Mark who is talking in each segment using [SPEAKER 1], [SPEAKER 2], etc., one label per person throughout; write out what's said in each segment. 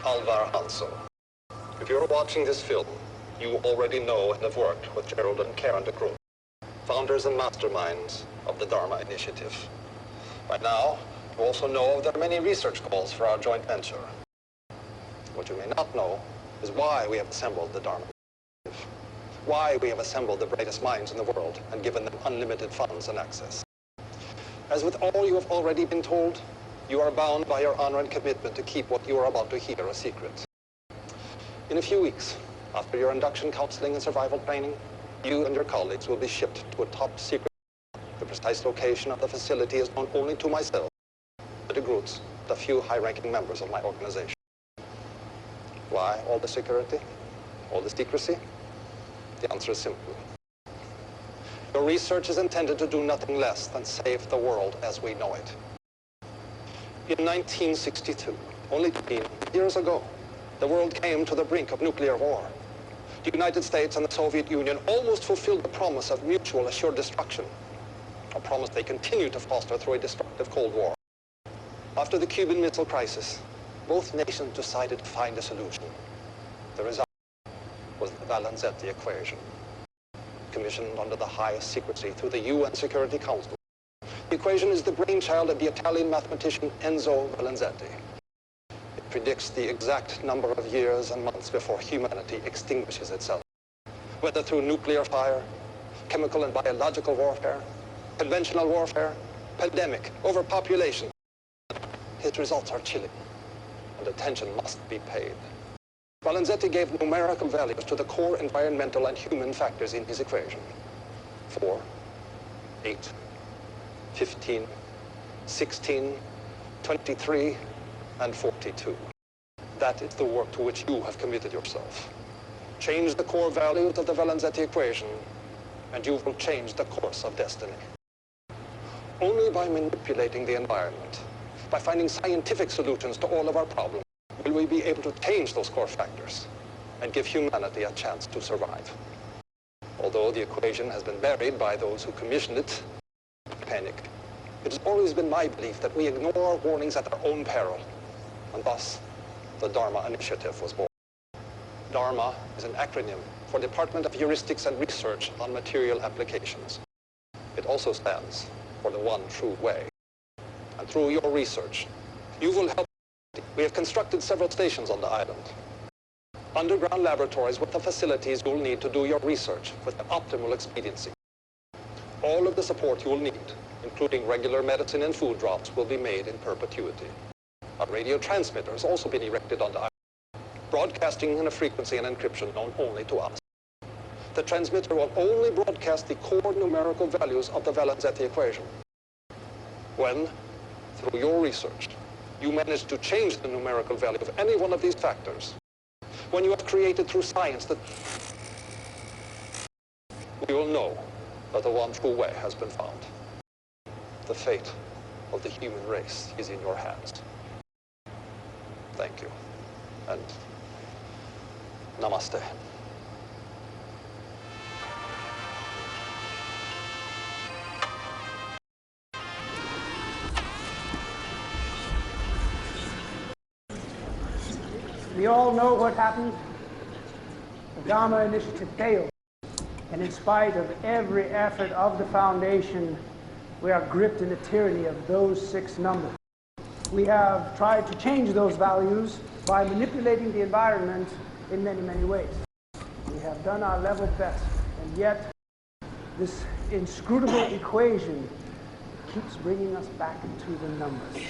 [SPEAKER 1] Alvar Hanso. If you're watching this film, you already know and have worked with Gerald and Karen de Groot, founders and masterminds of the Dharma Initiative. By now, you also know there are many research calls for our joint venture. What you may not know is why we have assembled the Dharma Initiative, why we have assembled the brightest minds in the world and given them unlimited funds and access. As with all you have already been told, you are bound by your honor and commitment to keep what you are about to hear a secret. In a few weeks, after your induction counseling and survival training, you and your colleagues will be shipped to a top secret. The precise location of the facility is known only to myself, the de Groots, the few high-ranking members of my organization. Why all the security? All the secrecy? The answer is simple. Your research is intended to do nothing less than save the world as we know it. In 1962, only 10 years ago, the world came to the brink of nuclear war. The United States and the Soviet Union almost fulfilled the promise of mutual assured destruction, a promise they continue to foster through a destructive Cold War. After the Cuban Missile Crisis, both nations decided to find a solution. The result was the Valenzetti equation, commissioned under the highest secrecy through the UN Security Council. The equation is the brainchild of the Italian mathematician Enzo Valenzetti. It predicts the exact number of years and months before humanity extinguishes itself, whether through nuclear fire, chemical and biological warfare, conventional warfare, pandemic, overpopulation. His results are chilling, and attention must be paid. Valenzetti gave numerical values to the core environmental and human factors in his equation. 4, 8, 15, 16, 23, and 42. That is the work to which you have committed yourself. Change the core values of the Valenzetti equation, and you will change the course of destiny. Only by manipulating the environment, by finding scientific solutions to all of our problems, will we be able to change those core factors and give humanity a chance to survive. Although the equation has been buried by those who commissioned it, panic. It has always been my belief that we ignore warnings at our own peril, and thus the Dharma Initiative was born. Dharma is an acronym for Department of Heuristics and Research on Material Applications. It also stands for the one true way. And through your research, you will help. We have constructed several stations on the island. Underground laboratories with the facilities you'll need to do your research with the optimal expediency. All of the support you will need, including regular medicine and food drops, will be made in perpetuity. A radio transmitter has also been erected on the island, broadcasting in a frequency and encryption known only to us. The transmitter will only broadcast the core numerical values of the Valenzetti equation. When, through your research, you manage to change the numerical value of any one of these factors, when you have created through science that, we will know that the one true way has been found. The fate of the human race is in your hands. Thank you, and namaste.
[SPEAKER 2] We all know what happened. The Dharma Initiative failed. And in spite of every effort of the Foundation, we are gripped in the tyranny of those 6 numbers. We have tried to change those values by manipulating the environment in many, many ways. We have done our level best, and yet this inscrutable equation keeps bringing us back into the numbers.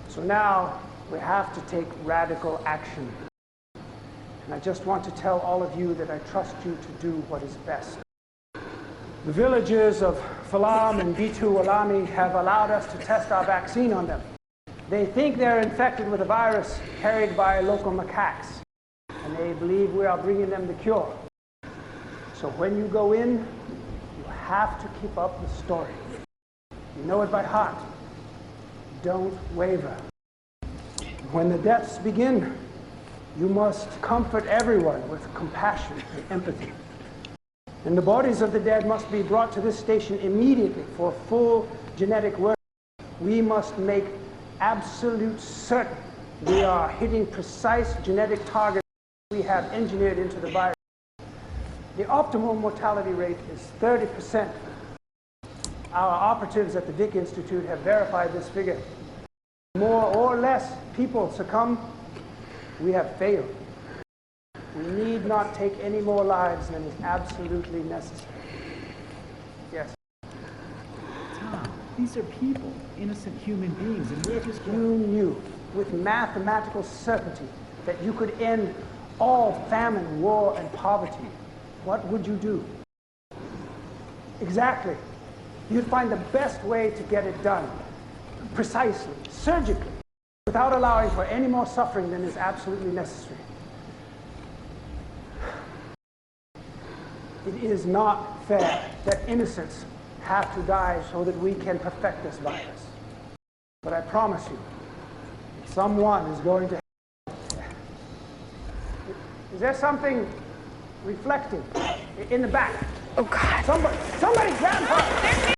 [SPEAKER 2] So now we have to take radical action. And I just want to tell all of you that I trust you to do what is best. The villagers of Falam and Bitu Walami have allowed us to test our vaccine on them. They think they're infected with a virus carried by local macaques, and they believe we are bringing them the cure. So when you go in, you have to keep up the story. You know it by heart. Don't waver. When the deaths begin, you must comfort everyone with compassion and empathy. And the bodies of the dead must be brought to this station immediately for full genetic work. We must make absolute certain We are hitting precise genetic targets we have engineered into the virus. The optimal mortality rate is 30%. Our operatives at the Vick Institute have verified this figure. More or less people succumb, we have failed. We need not take any more lives than is absolutely necessary. Yes?
[SPEAKER 3] Tom, these are people, innocent human beings, and we're just...
[SPEAKER 2] You knew with mathematical certainty that you could end all famine, war, and poverty. What would you do? Exactly. You'd find the best way to get it done, precisely, surgically, without allowing for any more suffering than is absolutely necessary. It is not fair that innocents have to die so that we can perfect this virus. But I promise you, someone is going to... Is there something reflecting in the back?
[SPEAKER 4] Oh, God.
[SPEAKER 2] Somebody grab her!